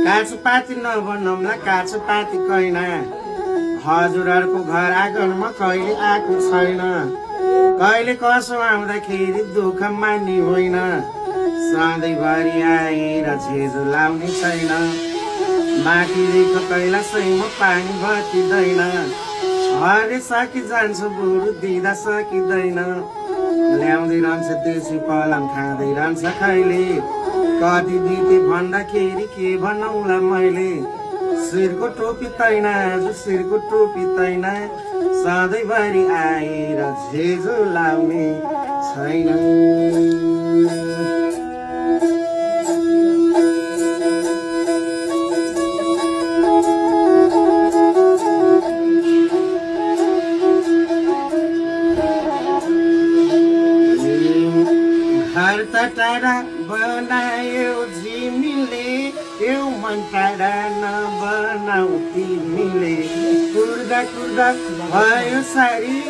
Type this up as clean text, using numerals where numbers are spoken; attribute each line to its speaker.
Speaker 1: काछुपाती नबनाउँला काछुपाती कैना हजुरहरूको घर आँगनमा कहिले आएको छैन कहिले कसो आउँदाखेरि दुःख मान्ने होइन सधैँभरि आएर झेजो लाउने छैन माथिदेखि कैलाशैमा पानी बतिँदैन हरे सकी जान्छु बुढो दिँदा सकिँदैन ल्याउँदै रहन्छ देशी पलङ खाँदै रहन्छ खैले कति दिते भन्दाखेरि के भनौँला मैले शिरको टोपी तैना आज शिरको टोपी तैना सधैँभरि आएर झेजो लाउने छैन घर त टाढा बनायो झिमीले यो मन टाढा नबनाऊ तिमीले कुर्दा कुर्दा भयो सारी